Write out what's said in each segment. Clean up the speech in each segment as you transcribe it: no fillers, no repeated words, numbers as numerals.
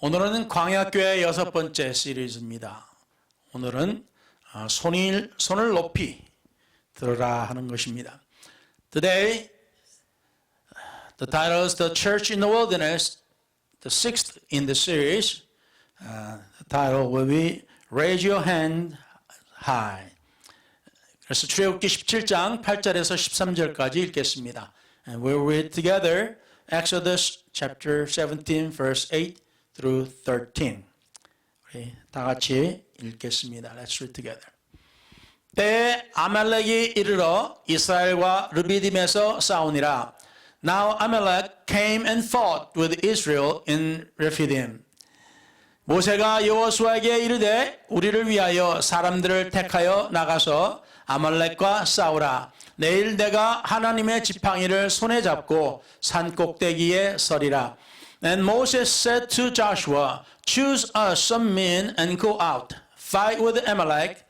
오늘은 광야교회 6번째 시리즈입니다. 오늘은 손을 높이 들어라 하는 것입니다. Today, the title is The Church in the Wilderness, the sixth in the series. The title will be Raise Your Hand High. 그래서 출애굽기 17장 8절에서 13절까지 읽겠습니다. And we'll read together Exodus chapter 17 verse 8 through 13. 우리 다 같이 읽겠습니다. Let's read together. 때에 아말렉이 이르러 이스라엘과 르비딤에서 싸우니라. Now Amalek came and fought with Israel in Rephidim. 모세가 여호수아에게 이르되 우리를 위하여 사람들을 택하여 나가서 아말렉과 싸우라. 내일 내가 하나님의 지팡이를 손에 잡고 산 꼭대기에 서리라. And Moses said to Joshua, Choose us some men and go out, fight with Amalek.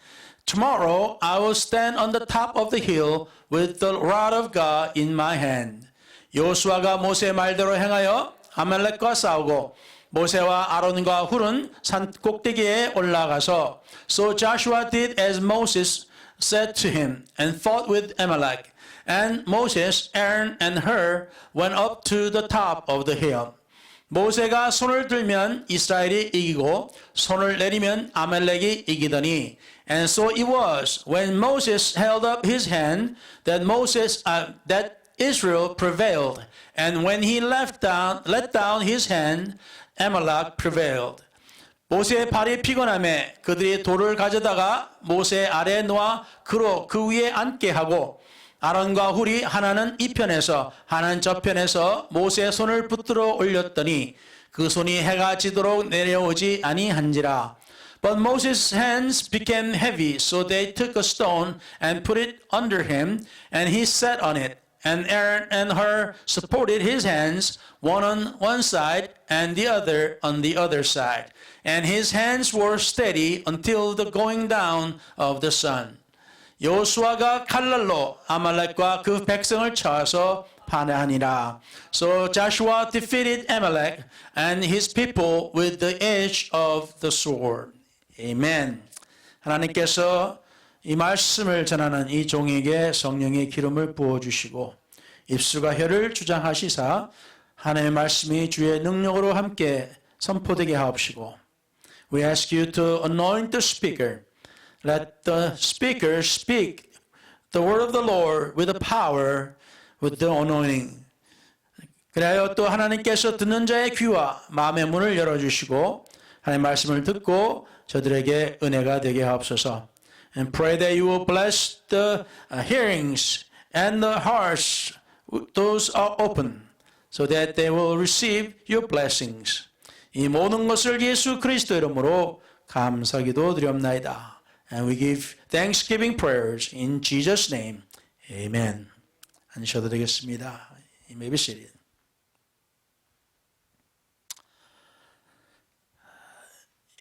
Tomorrow I will stand on the top of the hill with the rod of God in my hand. 여호수아가 모세의 말대로 행하여 아말렉과 싸우고 모세와 아론과 훌은 산 꼭대기에 올라가서 So Joshua did as Moses said to him and fought with Amalek. And Moses, Aaron, and Hur went up to the top of the hill. 모세가 손을 들면 이스라엘이 이기고 손을 내리면 아말렉이 이기더니 And so it was when Moses held up his hand that Israel prevailed. And when he let down his hand, Amalek prevailed. 모세의 발이 피곤함에 그들이 돌을 가져다가 모세 아래에 놓아 그로 그 위에 앉게 하고 아론과 훌이 하나는 이 편에서 하나는 저 편에서 모세의 손을 붙들어 올렸더니 그 손이 해가 지도록 내려오지 아니한지라. But Moses' hands became heavy, so they took a stone and put it under him, and he sat on it. And Aaron and Hur supported his hands, one on one side and the other on the other side. And his hands were steady until the going down of the sun. 여호수아가 칼날로 아말렉과 그 백성을 쳐서 파괴하니라. So Joshua defeated Amalek and his people with the edge of the sword. Amen. 하나님께서 이 말씀을 전하는 이 종에게 성령의 기름을 부어주시고 입술과 혀를 주장하시사 하나님의 말씀이 주의 능력으로 함께 선포되게 하옵시고 We ask you to anoint the speaker. Let the speaker speak the word of the Lord with the power, with the anointing. 그래야 또 하나님께서 듣는 자의 귀와 마음의 문을 열어주시고 하나님의 말씀을 듣고 저들에게 은혜가 되게 하옵소서. And pray that you will bless the hearings and the hearts, those are open, so that they will receive your blessings. 이 모든 것을 예수 그리스도 이름으로 감사기도 드리옵나이다. And we give thanksgiving prayers in Jesus' name. Amen. 앉으셔도 되겠습니다. You may be seated.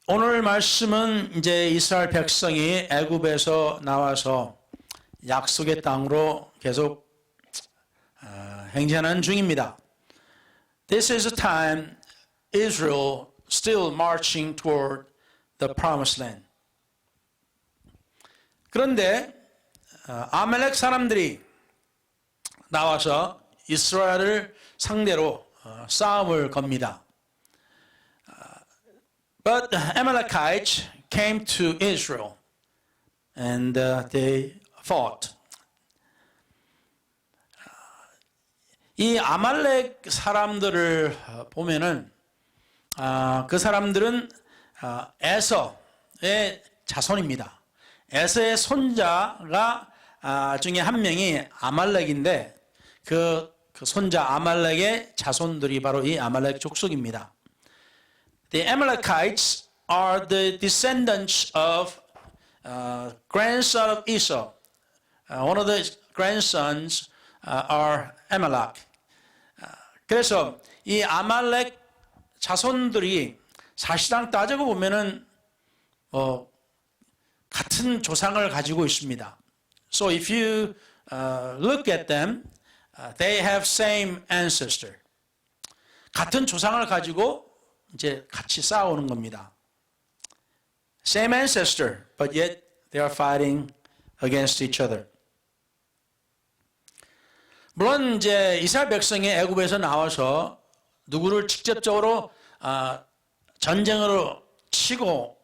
오늘 말씀은 이제 이스라엘 백성이 애굽에서 나와서 약속의 땅으로 계속 행진하는 중입니다. This is a time Israel still marching toward the promised land. 그런데 아말렉 사람들이 나와서 이스라엘을 상대로 싸움을 겁니다. But the Amalekites came to Israel and they fought. 이 아말렉 사람들을 보면은 그 사람들은 에서의 자손입니다. 에서의 손자가 중에 한 명이 아말렉인데 그 손자 아말렉의 자손들이 바로 이 아말렉 족속입니다. The Amalekites are the descendants of grandson of Esau. One of the grandsons are Amalek. 그래서 이 아말렉 자손들이 사실상 따지고 보면은 같은 조상을 가지고 있습니다. So if you look at them, they have same ancestor. 같은 조상을 가지고 이제 같이 싸우는 겁니다. Same ancestor, but yet they are fighting against each other. 물론 이제 이스라엘 백성이 애굽에서 나와서 누구를 직접적으로 전쟁으로 치고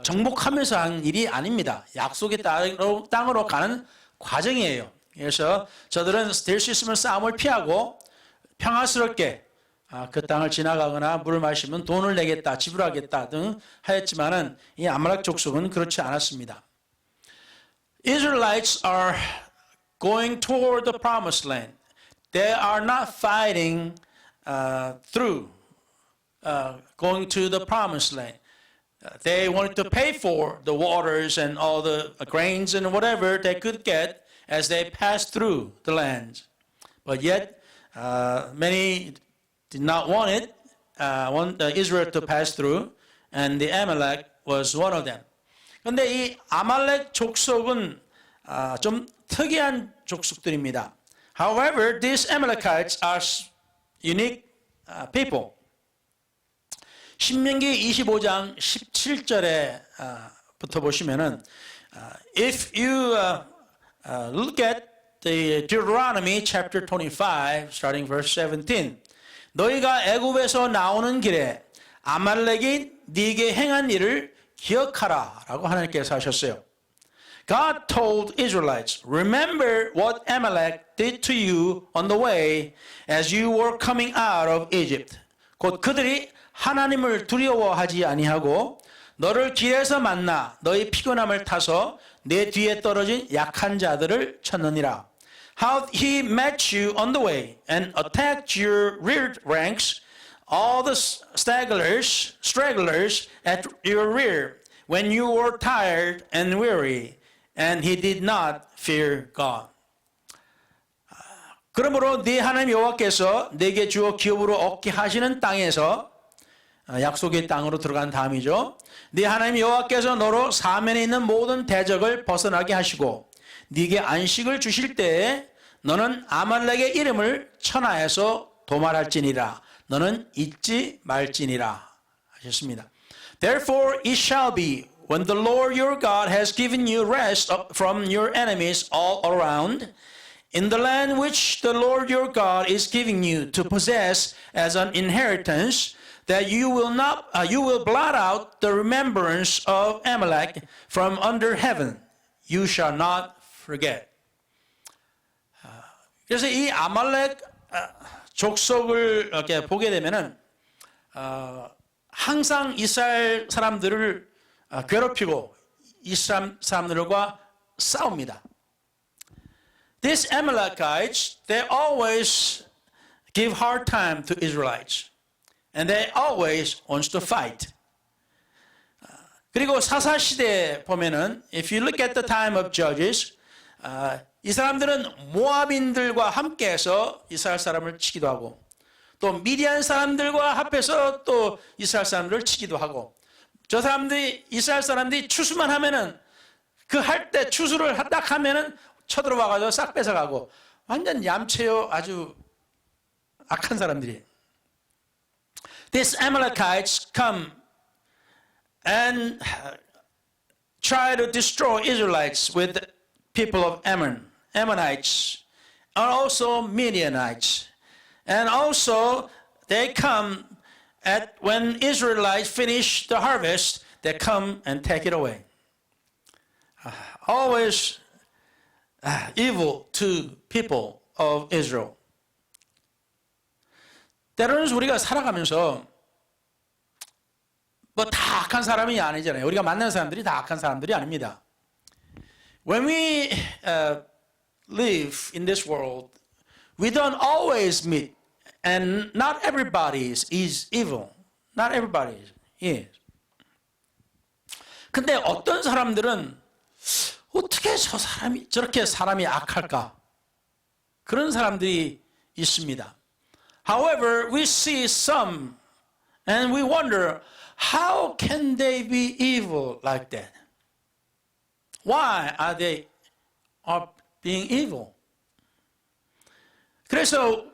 정복하면서 한 일이 아닙니다. 약속의 땅으로 가는 과정이에요. 그래서 저들은 될 수 있으면 싸움을 피하고 평화스럽게 그 땅을 지나가거나 물을 마시면 돈을 내겠다, 지불하겠다 등 하였지만은 이 아말렉 족속은 그렇지 않았습니다. Israelites are going toward the promised land. They are not fighting through going to the promised land. They wanted to pay for the waters and all the grains and whatever they could get as they passed through the land. But yet, many did not want it, want Israel to pass through, and the Amalek was one of them. 그런데 이 아말렉 족속은 좀 특이한 족속들입니다. However, these Amalekites are unique people. 신명기 25장 17절에부터 보시면은 if you look at the Deuteronomy chapter 25 starting verse 17 너희가 애굽에서 나오는 길에 아말렉이 네게 행한 일을 기억하라 라고 하나님께서 하셨어요. God told Israelites, remember what Amalek did to you on the way as you were coming out of Egypt. 곧 그들이 하나님을 두려워하지 아니하고 너를 길에서 만나 너희 피곤함을 타서 내 뒤에 떨어진 약한 자들을 쳤느니라. How he met you on the way and attacked your rear ranks, all the stragglers at your rear, when you were tired and weary, and he did not fear God. 그러므로 네 하나님 여호와께서 내게 주어 기업으로 얻게 하시는 땅에서 약속의 땅으로 들어간 다음이죠. 네 하나님 여호와께서 너로 사면에 있는 모든 대적을 벗어나게 하시고 네게 안식을 주실 때에 너는 아말렉의 이름을 천하에서 도말할지니라. 너는 잊지 말지니라 하셨습니다. Therefore it shall be when the Lord your God has given you rest from your enemies all around in the land which the Lord your God is giving you to possess as an inheritance that you will blot out the remembrance of Amalek from under heaven. You shall not forget. 그래서 이 아말렉 족속을 이렇게 보게 되면은 항상 이스라엘 사람들을 괴롭히고 이스라엘 사람들과 싸웁니다. These Amalekites, they always give hard time to Israelites. And they always wants to fight. 그리고 사사시대에 보면은 if you look at the time of Judges, 이 사람들은 모압인들과 함께해서 이스라엘 사람을 치기도 하고 또 미디안 사람들과 합해서 또 이스라엘 사람들을 치기도 하고 저 사람들이 이스라엘 사람들이 추수만 하면은 그 할 때 추수를 딱 하면은 쳐들어와가지고 싹 뺏어가고 완전 얌체요 아주 악한 사람들이. These Amalekites come and try to destroy Israelites with the people of Ammon, Ammonites, and also Midianites. And also they come at when Israelites finish the harvest, they come and take it away. Always evil to people of Israel. 때로는 우리가 살아가면서 뭐 다 악한 사람이 아니잖아요. 우리가 만나는 사람들이 다 악한 사람들이 아닙니다. When we live in this world, we don't always meet, and not everybody is evil. Not everybody is. 근데 어떤 사람들은 어떻게 저렇게 사람이 악할까? 그런 사람들이 있습니다. However, we see some and we wonder, how can they be evil like that? Why are they being evil? 그래서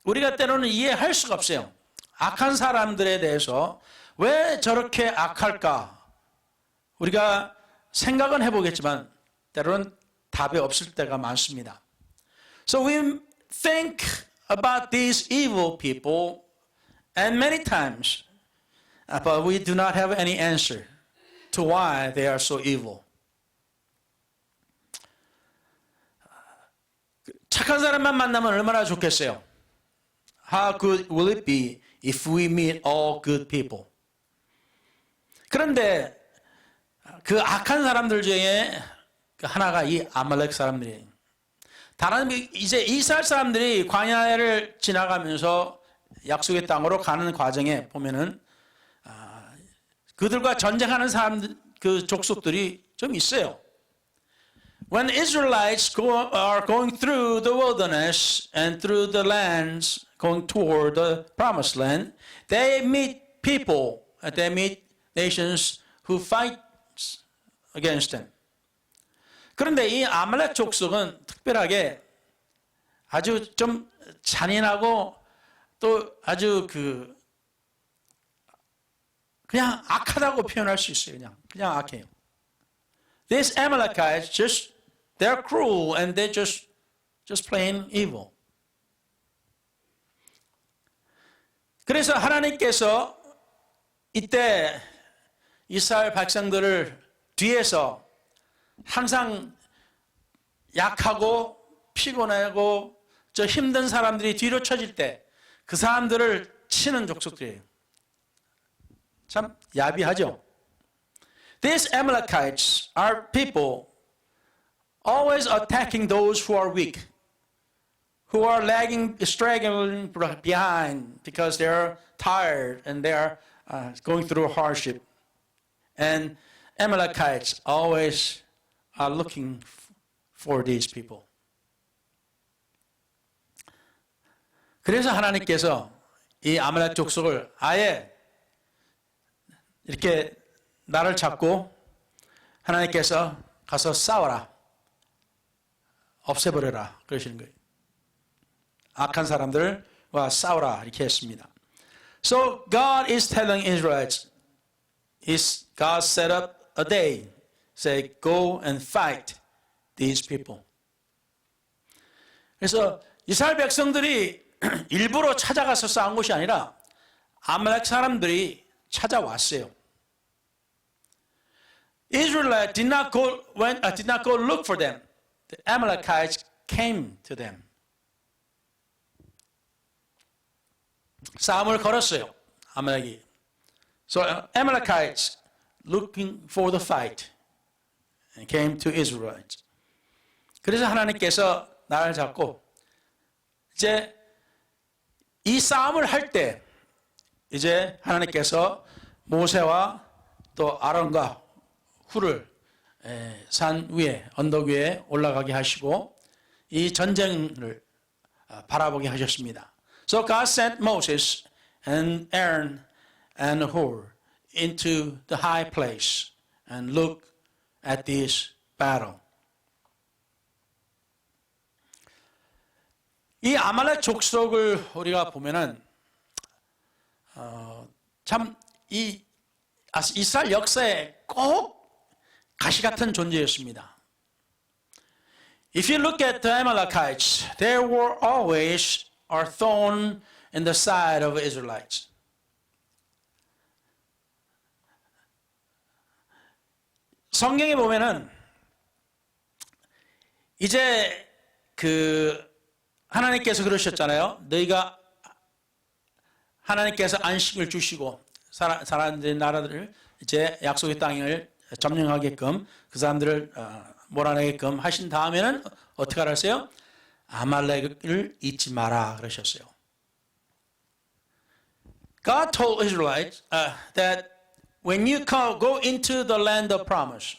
우리가 때로는 이해할 수가 없어요. 악한 사람들에 대해서 왜 저렇게 악할까? 우리가 생각은 해보겠지만 때로는 답이 없을 때가 많습니다. So we think about these evil people and many times, but we do not have any answer to why they are so evil. 착한 사람만 만나면 얼마나 좋겠어요? How good will it be if we meet all good people? 그런데 그 악한 사람들 중에 하나가 이 아말렉 사람들이에요. 다른 이제 이스라엘 사람들이 광야를 지나가면서 약속의 땅으로 가는 과정에 보면은 그들과 전쟁하는 사람들 그 족속들이 좀 있어요. When Israelites are going through the wilderness and through the lands going toward the promised land, they meet people, they meet nations who fight against them. 그런데 이 아말렉 족속은 특별하게 아주 좀 잔인하고 또 아주 그냥 악하다고 표현할 수 있어요. 그냥 악해요. These Amalekites they're cruel and they're just plain evil. 그래서 하나님께서 이때 이스라엘 백성들을 뒤에서 항상 약하고 피곤하고 저 힘든 사람들이 뒤로 쳐질 때 그 사람들을 치는 족속들이에요. 참 야비하죠. These Amalekites are people always attacking those who are weak, who are straggling behind because they're tired and they're going through hardship. And Amalekites always are looking for these people. 그래서 하나님께서 이 아말렉 족속을 아예 이렇게 나를 잡고 하나님께서 가서 싸워라. 없애버려라. 그러시는 거예요. 악한 사람들과 싸워라. 이렇게 했습니다. So God is telling Israelites, God set up a day, say, go and fight these people. 그래서 이스라엘 백성들이 일부러 찾아가서 싸운 것이 아니라 아말렉 사람들이 찾아왔어요. Israelites did not go look for them. The Amalekites came to them. 싸움을 걸었어요. 아말렉이. So Amalekites looking for the fight and came to Israelites. 그래서 하나님께서 나를 잡고 이제 이 싸움을 할 때 이제 하나님께서 모세와 또 아론과 훌을 산 위에 언덕 위에 올라가게 하시고 이 전쟁을 바라보게 하셨습니다. So God sent Moses and Aaron and Hur into the high place and look at this battle. 이 아말렉 족속을 우리가 보면은 참 이 이스라엘 역사에 꼭 가시 같은 존재였습니다. If you look at the Amalekites, they were always a thorn in the side of the Israelites. 성경에 보면은 이제 하나님께서 그러셨잖아요. 너희가 하나님께서 안식을 주시고 사람들 나라들을 이제 약속의 땅을 점령하게끔 그 사람들을 몰아내게끔 하신 다음에는 어떻게 하셨어요? 아말렉을 잊지 마라 그러셨어요. God told Israelites that when you go into the land of promise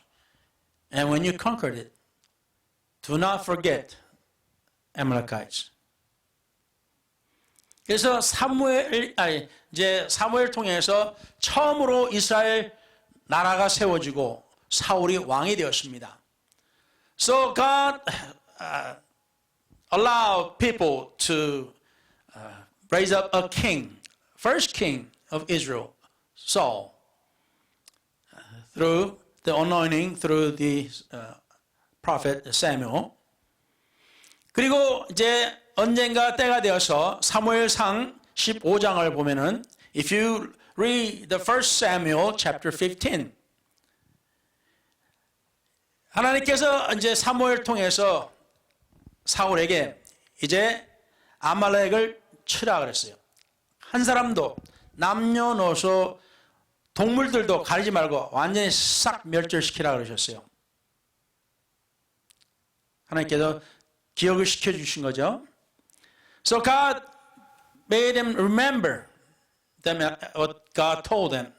and when you conquered it, do not forget Amalekites. 그래서 이제 사무엘 통해서 처음으로 이스라엘 나라가 세워지고 사울이 왕이 되었습니다. So God allowed people to raise up a king first king of Israel, Saul, through the anointing through the prophet Samuel. 그리고 이제 언젠가 때가 되어서 사무엘상 15장을 보면은 if you read the first Samuel chapter 15 하나님께서 이제 사무엘 통해서 사울에게 이제 아말렉을 치라 그랬어요. 한 사람도 남녀노소 동물들도 가리지 말고 완전히 싹 멸절시키라 그러셨어요. 하나님께서 기억을 시켜주신 거죠. So God made them remember them what God told them.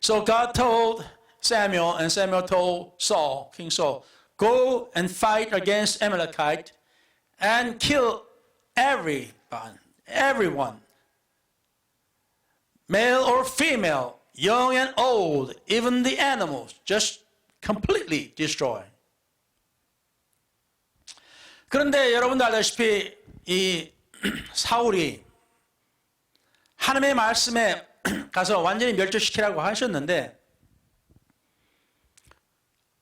So God told Samuel, and Samuel told Saul, King Saul, go and fight against Amalekite and kill everyone, male or female, young and old, even the animals, just completely destroy. 그런데 여러분도 알다시피 이 사울이 하나님의 말씀에 가서 완전히 멸절시키라고 하셨는데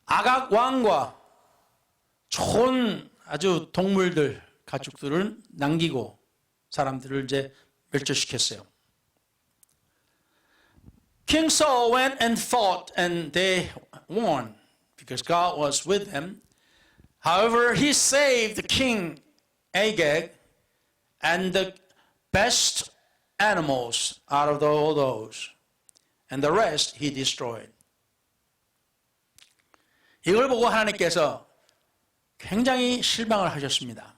아각 왕과 좋은 아주 동물들, 가축들을 남기고 사람들을 이제 멸절시켰어요. King Saul went and fought and they won because God was with them. However, he saved King Agag and the best animals out of all those. And the rest he destroyed. 이걸 보고 하나님께서 굉장히 실망을 하셨습니다.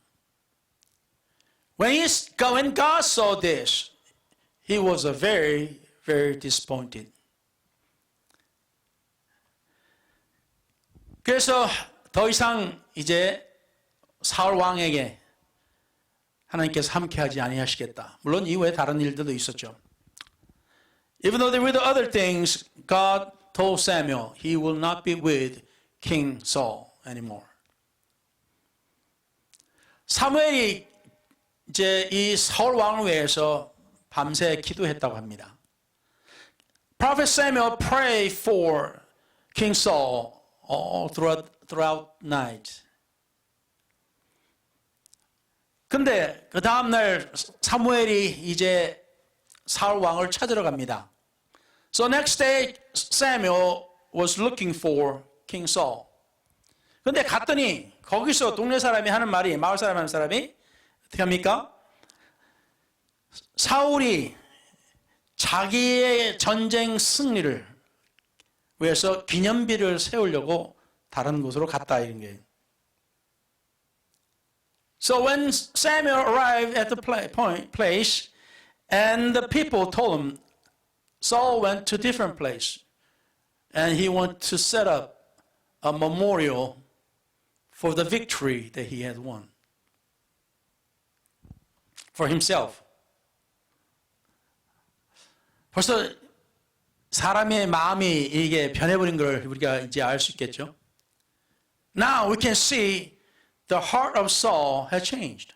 When God saw this, he was very, very disappointed. 그래서 더 이상 이제 사울 왕에게 하나님께서 함께하지 아니하시겠다. 물론 이후에 다른 일들도 있었죠. Even though there were other things, God told Samuel he will not be with King Saul anymore. 사무엘이 이제 이 사울 왕을 위해서 밤새 기도했다고 합니다. Prophet Samuel prayed for King Saul all throughout night. 근데 그 다음 날 사무엘이 이제 사울 왕을 찾으러 갑니다. So next day Samuel was looking for King Saul. 근데 갔더니 거기서 동네 사람이 하는 말이 마을 사람 하는 사람이 어떻게 합니까? 사울이 자기의 전쟁 승리를 위해서 기념비를 세우려고 다른 곳으로 갔다 이런 게. So when Samuel arrived at the place, and the people told him, Saul went to a different place, and he wanted to set up a memorial for the victory that he had won for himself. 벌써 사람의 마음이 이게 변해버린 걸 우리가 이제 알 수 있겠죠. Now we can see the heart of Saul had changed.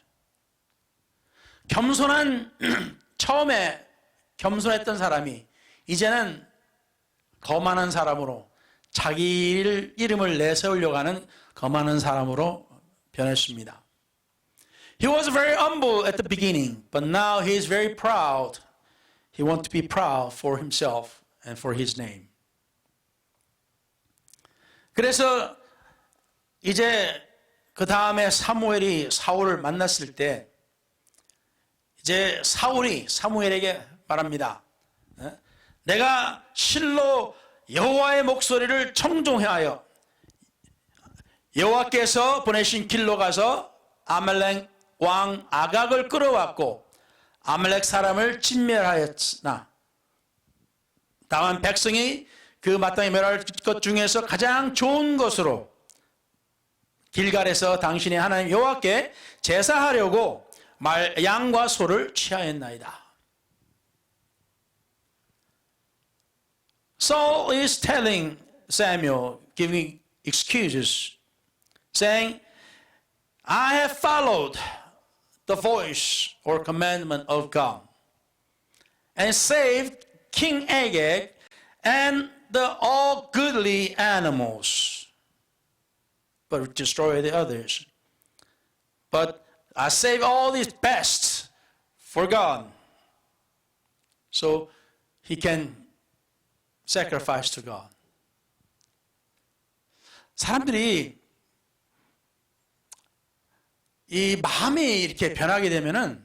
처음에 겸손했던 사람이 이제는 거만한 사람으로 자기 이름을 내세우려고 하는 거만한 사람으로 변했습니다. He was very humble at the beginning, but now he is very proud. He wants to be proud for himself and for his name. 그래서 이제 그 다음에 사무엘이 사울을 만났을 때 이제 사울이 사무엘에게 말합니다. 내가 실로 여호와의 목소리를 청종하여 여호와께서 보내신 길로 가서 아말렉 왕 아각을 끌어왔고 아말렉 사람을 진멸하였으나 다만 백성이 그 마땅히 멸할 것 중에서 가장 좋은 것으로 길갈에서 당신의 하나님 여호와께 제사하려고 양과 소를 취하였나이다. Saul is telling Samuel, giving excuses, saying, I have followed the voice or commandment of God. and saved King Agag and the all goodly animals, but destroy the others. But I save all these best for God, so he can sacrifice to God. 사람들이 이 마음이 이렇게 변하게 되면은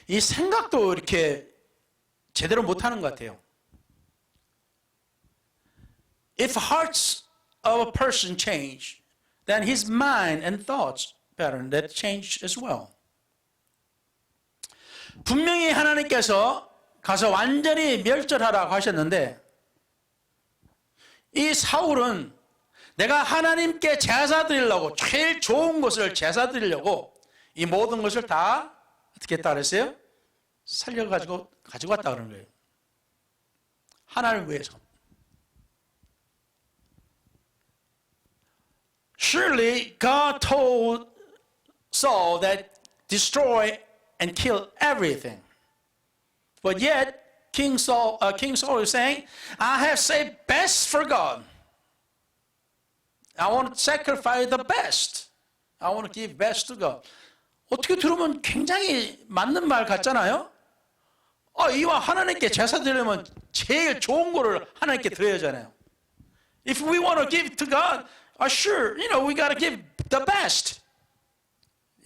이 생각도 이렇게 제대로 못하는 것 같아요. If hearts of a person change, then his mind and thoughts pattern that change as well. 분명히 하나님께서 가서 완전히 멸절하라고 하셨는데 이 사울은 내가 하나님께 제사 드리려고 제일 좋은 것을 제사 드리려고 이 모든 것을 다 어떻게 했다 그랬어요? 살려가지고 가지고 왔다 그러는 거예요. 하나님을 위해서. Surely God told Saul that destroy and kill everything. But yet King Saul is saying, I have saved best for God. I want to sacrifice the best. I want to give best to God. 어떻게 들으면 굉장히 맞는 말 같잖아요. 이와 하나님께 제사 드리려면 제일 좋은 거를 하나님께 드려야 하잖아요. If we want to give to God, sure, we got to give the best.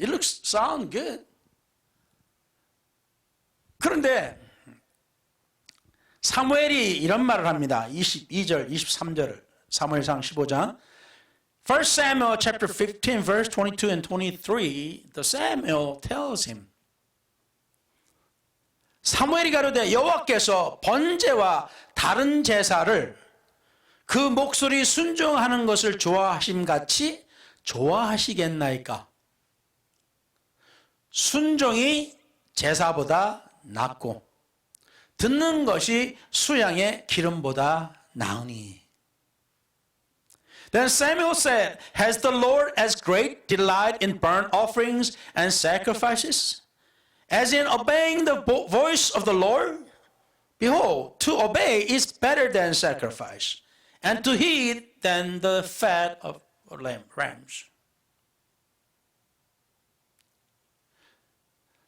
It sound good. 그런데 사무엘이 이런 말을 합니다. 22절, 23절을 사무엘상 15장. 1 Samuel chapter 15 verse 22 and 23, the Samuel tells him. 사무엘이 가로되 여호와께서 번제와 다른 제사를 그 목소리 순종하는 것을 좋아하심 같이 좋아하시겠나이까? 순종이 제사보다 낫고 듣는 것이 수양의 기름보다 나으니. Then Samuel said, Has the Lord as great delight in burnt offerings and sacrifices, as in obeying the voice of the Lord? Behold, to obey is better than sacrifice, and to heed than the fat of rams.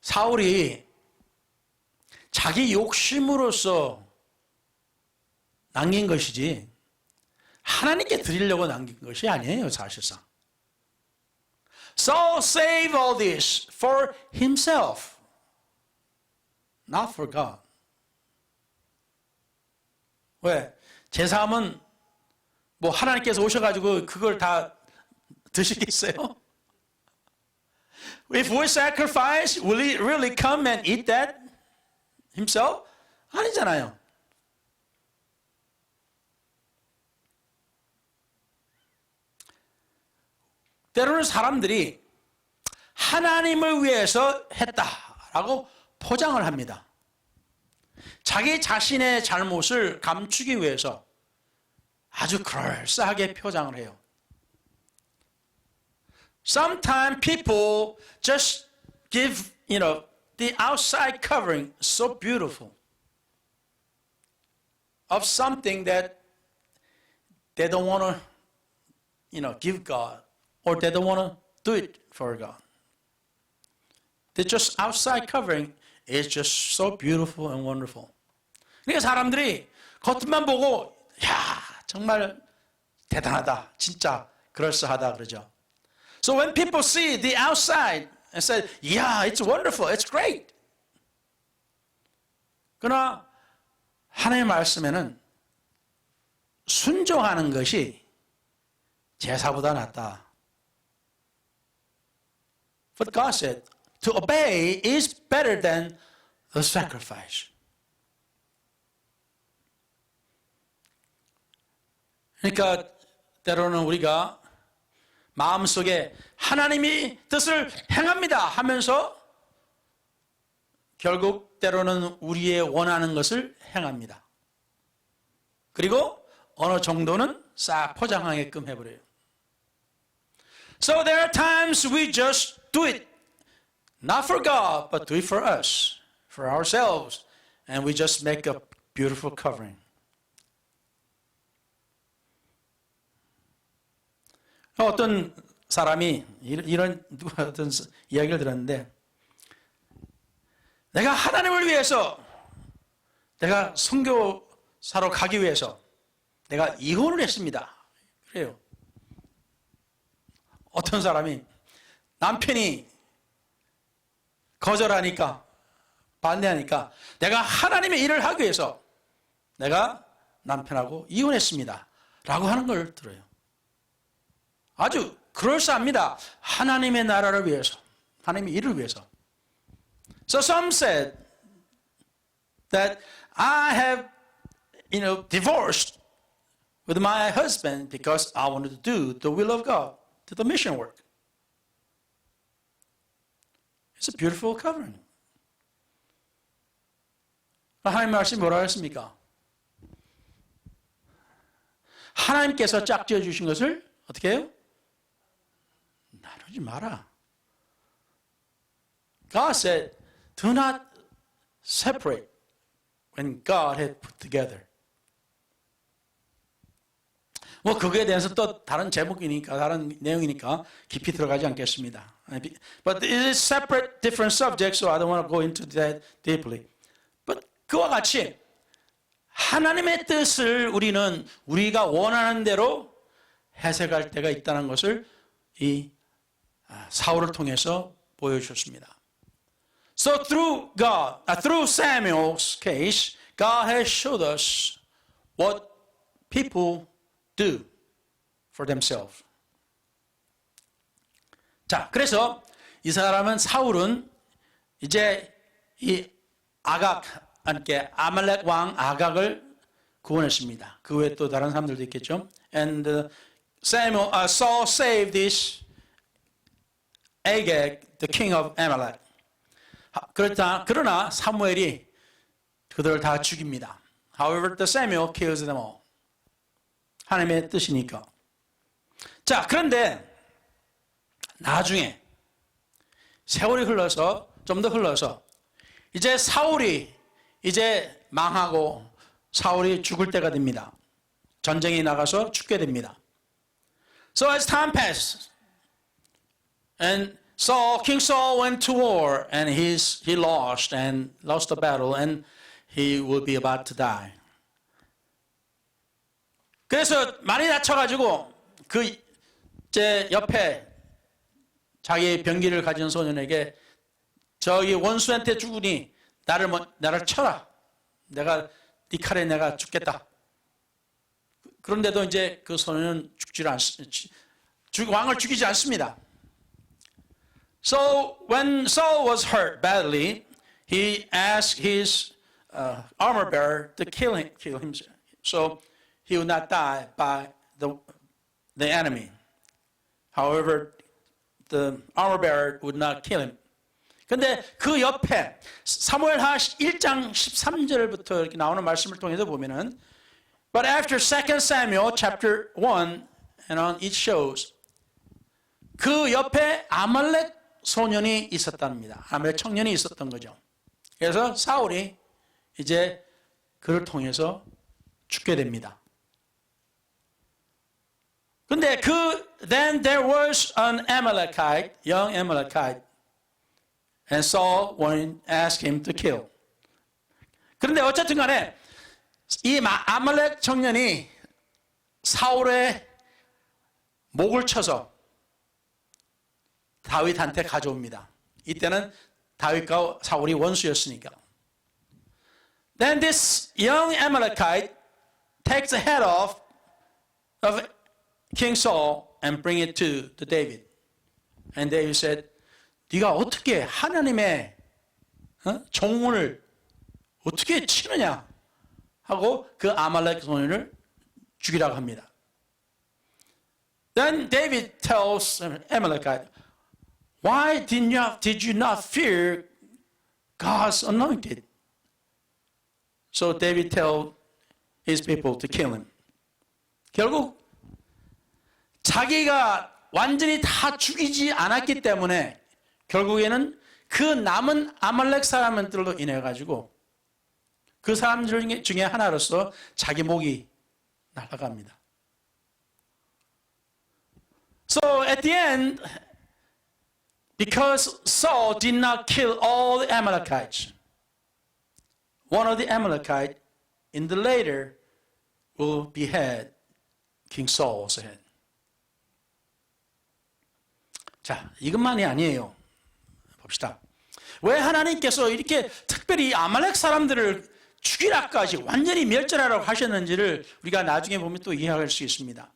사울이 자기 욕심으로서 남긴 것이지 하나님께 드리려고 남긴 것이 아니에요, 사실상. Saul saved all this for himself, not for God. 왜? 제사하면 뭐 하나님께서 오셔가지고 그걸 다 드시겠어요? If we sacrifice, will he really come and eat that himself? 아니잖아요. 때로는 사람들이 하나님을 위해서 했다라고 포장을 합니다. 자기 자신의 잘못을 감추기 위해서 아주 그럴싸하게 표장을 해요. Sometimes people just give, the outside covering so beautiful of something that they don't want to, give God. Or they don't want to do it for God. The just outside covering is just so beautiful and wonderful. 그러니까 사람들이 겉만 보고 야 정말 대단하다, 진짜 그럴싸하다 그러죠. So when people see the outside and say, yeah, it's wonderful, it's great. 그러나 하나님의 말씀에는 순종하는 것이 제사보다 낫다. But God said, to obey is better than the sacrifice. 그러니까 때로는 우리가 마음속에 하나님이 뜻을 행합니다 하면서 결국 때로는 우리의 원하는 것을 행합니다. 그리고 어느 정도는 싹 포장하게끔 해버려요. So there are times we just do it, not for God, but do it for us, for ourselves, and we just make a beautiful covering. 어떤 사람이 이런 누가 어떤 이야기를 들었는데, 내가 하나님을 위해서, 내가 선교사로 가기 위해서 내가 이혼을 했습니다. 그래요. 어떤 사람이 남편이 거절하니까, 반대하니까 내가 하나님의 일을 하기 위해서 내가 남편하고 이혼했습니다 라고 하는 걸 들어요. 아주 그럴싸합니다. 하나님의 나라를 위해서, 하나님의 일을 위해서. So some said that I have, divorced with my husband because I wanted to do the will of God, do the mission work. It's a beautiful covering. 하나님 말씀이 뭐라고 했습니까? 하나님께서 짝지어 주신 것을 어떻게 해요? 나누지 마라. God said, do not separate when God had put together. 뭐 그거에 대해서 또 다른 제목이니까, 다른 내용이니까 깊이 들어가지 않겠습니다. But it is separate, different subjects, so I don't want to go into that deeply. But 그와 같이 하나님의 뜻을 우리는 우리가 원하는 대로 해석할 때가 있다는 것을 이 사울을 통해서 보여주셨습니다. So through Samuel's case, God has showed us what people do for themselves. 자, 그래서 이 사람은 사울은 이제 이 아말렉 왕 아각을 구원했습니다. 그 외에 또 다른 사람들도 있겠죠. And Saul saved this Agag, the king of Amalek. 그러나 사무엘이 그들을 다 죽입니다. However, the Samuel kills them all. 하나님의 뜻이니까. 자, 그런데 나중에 세월이 흘러서, 좀 더 흘러서 이제 사울이 이제 망하고 사울이 죽을 때가 됩니다. 전쟁에 나가서 죽게 됩니다. So as time passed, and King Saul went to war, and he lost the battle, and he will be about to die. 그래서 많이 다쳐가지고 제 옆에 자기의 병기를 가진 소년에게 저기 원수한테 죽으니 나를 쳐라. 네 칼에 내가 죽겠다. 그런데도 이제 그 소년은 왕을 죽이지 않습니다. So when Saul was hurt badly, he asked his armor bearer to kill him, so he would not die by the enemy. However, the armor bearer would not kill him. 근데 그 옆에 사무엘하 1장 13절부터 이렇게 나오는 말씀을 통해서 보면은, but after 2 Samuel chapter 1 and on, it shows 그 옆에 아말렉 소년이 있었답니다. 아말렉 청년이 있었던 거죠. 그래서 사울이 이제 그를 통해서 죽게 됩니다. 근데 then there was an Amalekite, young Amalekite, and Saul asked him to kill. 그런데 어쨌든 간에 이 아말렉 청년이 사울의 목을 쳐서 다윗한테 가져옵니다. 이때는 다윗과 사울이 원수였으니까. Then this young Amalekite takes the head off of King Saul and bring it to David. And David said, 네가 어떻게 하나님의 종을 어떻게 치느냐 하고 그 아말렉 소년을 죽이라고 합니다. Then David tells Amalekite, why did you not fear God's anointed? So David told his people to kill him. 결국 자기가 완전히 다 죽이지 않았기 때문에 결국에는 그 남은 아말렉 사람들로 인해 가지고 그 사람들 중에 하나로서 자기 목이 날아갑니다. So at the end, because Saul did not kill all the Amalekites, one of the Amalekites in the later will behead King Saul's head. 자, 이것만이 아니에요. 봅시다. 왜 하나님께서 이렇게 특별히 아말렉 사람들을 죽이라까지 완전히 멸절하라고 하셨는지를 우리가 나중에 보면 또 이해할 수 있습니다.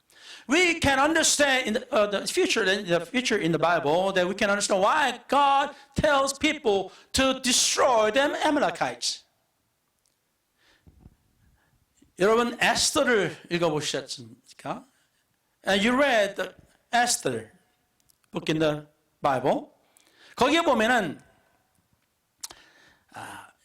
We can understand in the future in the Bible that we can understand why God tells people to destroy them Amalekites. 여러분 에스더를 읽어보셨습니까? And you read the Esther book in the Bible. 거기에 보면은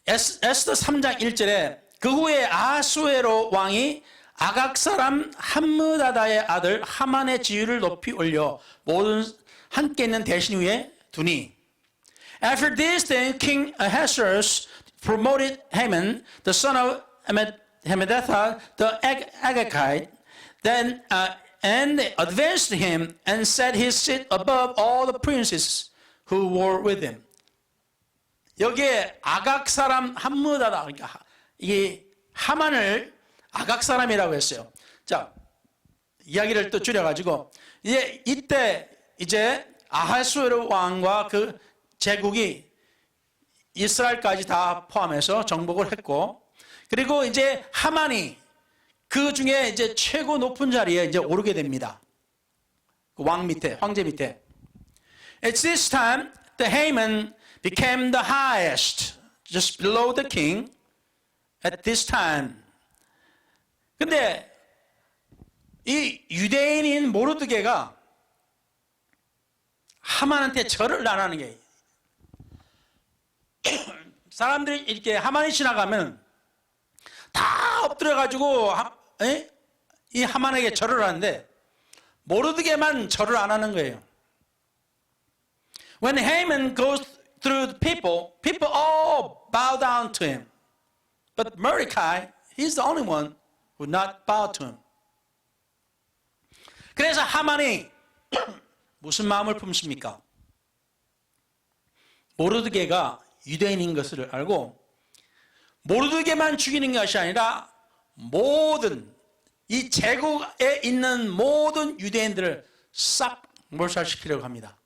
에스더 3장 1절에 그 후에 아하수에로 왕이 아각 사람 함므다다의 아들 하만의 지위를 높이 올려 모든 함께 있는 대신 위에 두니. After this then King Ahasuerus promoted Haman, the son of Hammedatha, the Agagite, then and advanced him and set his seat above all the princes who were with him. 여기에 아각 사람 함므다다, 그러니까 이 하만을 아각 사람이라고 했어요. 자, 이야기를 또 줄여가지고 이때 이제 아하수에로 왕과 그 제국이 이스라엘까지 다 포함해서 정복을 했고, 그리고 이제 하만이 그 중에 이제 최고 높은 자리에 이제 오르게 됩니다. 그 왕 밑에, 황제 밑에. At this time, the Haman became the highest, just below the king. At this time. 근데 이 유대인인 모르드게가 하만한테 절을 안 하는 게, 사람들이 이렇게 하만이 지나가면 다 엎드려가지고 이 하만에게 절을 하는데 모르드게만 절을 안 하는 거예요. When Haman goes through the people all bow down to him. But Mordecai, he's the only one who would not bow to him. 그래서 하만이 무슨 마음을 품습니까? 모르드게가 유대인인 것을 알고 모르드게만 죽이는 것이 아니라 모든 이 제국에 있는 모든 유대인들을 싹 몰살시키려고 합니다.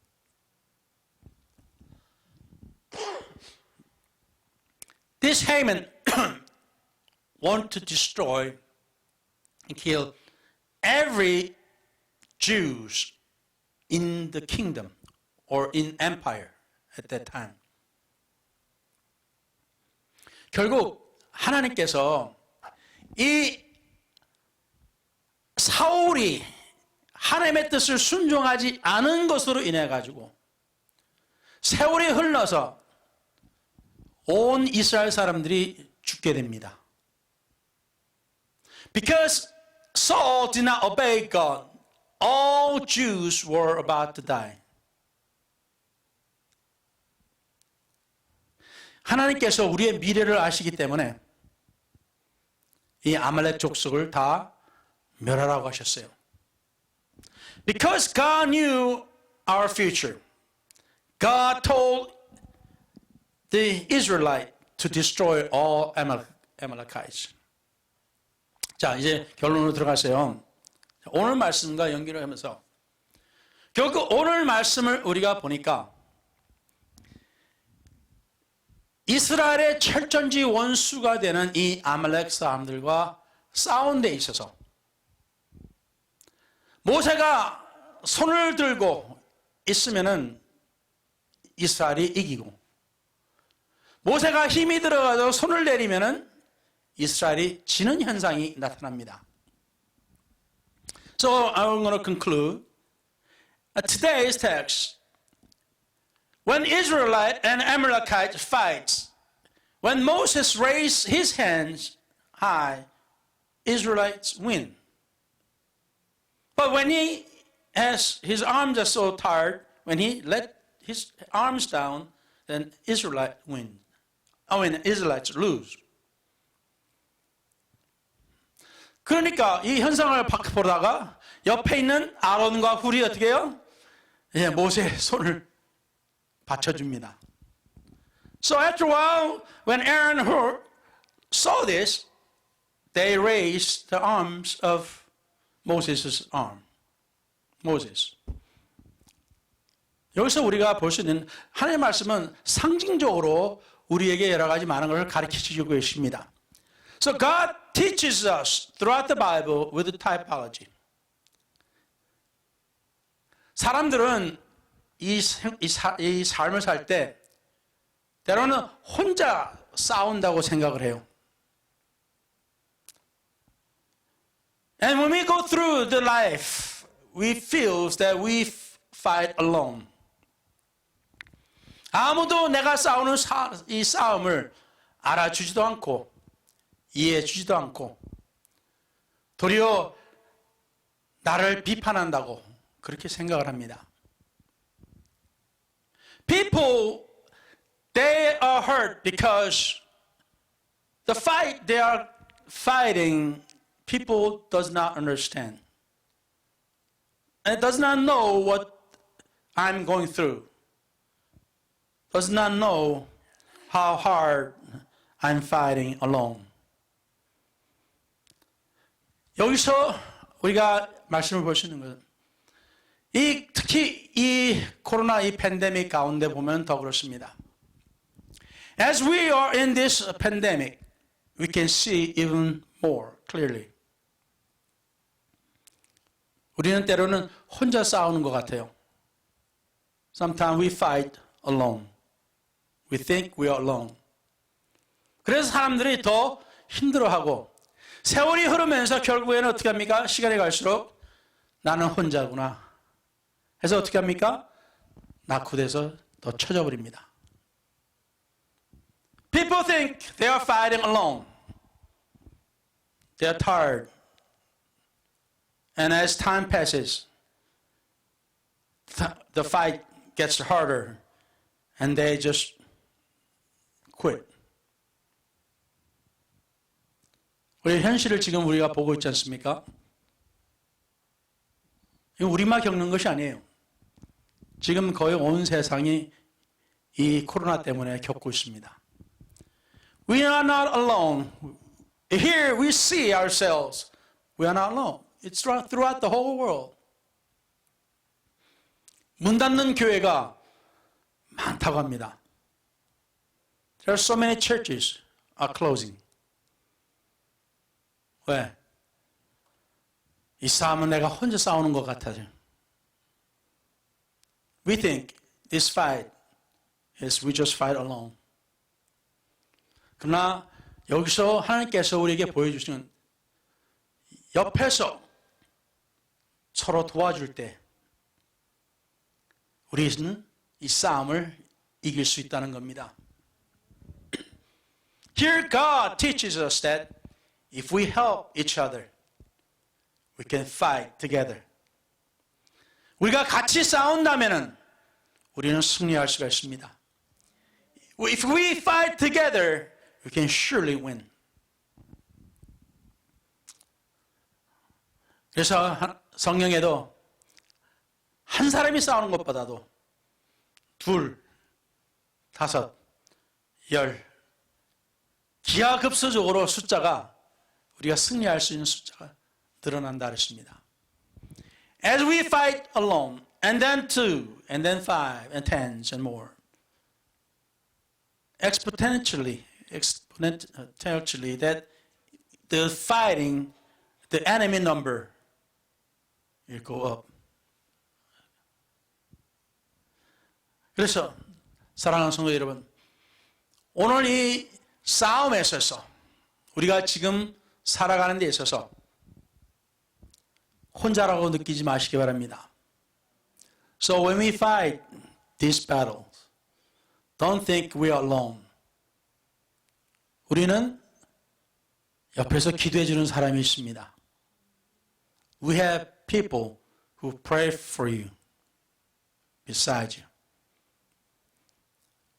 This Haman want to destroy and kill every Jews in the kingdom or in empire at that time. 결국 하나님께서 이 사울이 하나님의 뜻을 순종하지 않은 것으로 인해 가지고 세월이 흘러서 온 이스라엘 사람들이 죽게 됩니다. Because Saul did not obey God, all Jews were about to die. 하나님께서 우리의 미래를 아시기 때문에 이 아말렉 족속을 다 멸하라고 하셨어요. Because God knew our future, God told the Israelites to destroy all Amalekites. 자, 이제 결론으로 들어가세요. 오늘 말씀과 연결을 하면서 결국 오늘 말씀을 우리가 보니까 이스라엘의 철전지 원수가 되는 이 아말렉 사람들과 싸운 데 있어서 모세가 손을 들고 있으면은 이스라엘이 이기고 모세가 힘이 들어가서 손을 내리면은 이스라엘이 지는 현상이 나타납니다. So I'm going to conclude today's text. When Israelite and Amalekite fights, when Moses raised his hands high, Israelites win. But when he has his arms are so tired, when he let his arms down, then Israelites win. Israelites lose. 그러니까 이 현상을 보다가 옆에 있는 아론과 훌이 어떻게 해요? 예, 모세의 손을 받쳐줍니다. So after a while, when Aaron and Hur saw this, they raised the arms of Moses' arm. Moses. 여기서 우리가 볼 수 있는 하나님의 말씀은 상징적으로 우리에게 여러 가지 많은 것을 가르치시고 계십니다. So God teaches us throughout the Bible with typology. 사람들은 이 삶을 살 때 때로는 혼자 싸운다고 생각을 해요. And when we go through the life, we feel that we fight alone. 아무도 내가 싸우는 이 싸움을 알아주지도 않고 이해해주지도 않고 도리어 나를 비판한다고 그렇게 생각을 합니다. People, they are hurt because the fight they are fighting, people does not understand. And does not know what I'm going through. Does not know how hard I'm fighting alone. 여기서 우리가 말씀을 볼 수 있는 것은 특히 이 코로나 이 팬데믹 가운데 보면 더 그렇습니다. As we are in this pandemic, we can see even more clearly. 우리는 때로는 혼자 싸우는 것 같아요. Sometimes we fight alone. We think we are alone. 그래서 사람들이 더 힘들어하고 세월이 흐르면서 결국에는 어떻게 합니까? 시간이 갈수록 나는 혼자구나. 해서 어떻게 합니까? 낙후돼서 더 쳐져버립니다. People think they are fighting alone. They are tired. And as time passes, the fight gets harder and they just quit. 우리 현실을 지금 우리가 보고 있지 않습니까? 이거 우리만 겪는 것이 아니에요. 지금 거의 온 세상이 이 코로나 때문에 겪고 있습니다. We are not alone. Here we see ourselves. We are not alone. It's throughout the whole world. 문 닫는 교회가 많다고 합니다. There are so many churches are closing. 왜? 이 싸움은 내가 혼자 싸우는 것 같아요. We think this fight is we just fight alone. 그러나 여기서 하나님께서 우리에게 보여주시는 옆에서 서로 도와줄 때 우리는 이 싸움을 이길 수 있다는 겁니다. Here God teaches us that if we help each other, we can fight together. 우리가 같이 싸운다면은 우리는 승리할 수가 있습니다. If we fight together, we can surely win. 그래서 성경에도 한 사람이 싸우는 것보다도 둘, 다섯, 열 기하급수적으로 숫자가 우리가 승리할 수 있는 숫자가 늘어난다 그랬습니다. As we fight alone, and then two, and then five, and tens, and more, exponentially, that the fighting, the enemy number, will go up. 그래서 사랑하는 성도 여러분, 오늘 이 싸움에 있어서 우리가 지금 살아가는 데 있어서 혼자라고 느끼지 마시기 바랍니다. So when we fight these battles, don't think we are alone. 우리는 옆에서 기도해 주는 사람이 있습니다. We have people who pray for you beside you.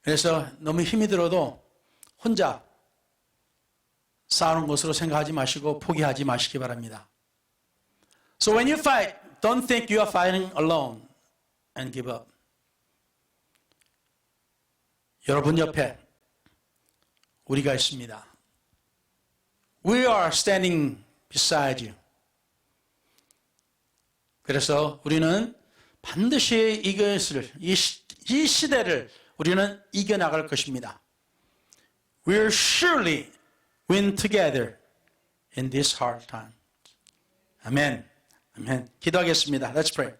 그래서 너무 힘이 들어도 혼자 싸우는 것으로 생각하지 마시고 포기하지 마시기 바랍니다. So when you fight, don't think you are fighting alone and give up. 여러분 옆에 우리가 있습니다. We are standing beside you. 그래서 우리는 반드시 이것을, 이 시대를 우리는 이겨나갈 것입니다. We'll surely win together in this hard time. 아멘. 아멘. 기도하겠습니다. Let's pray.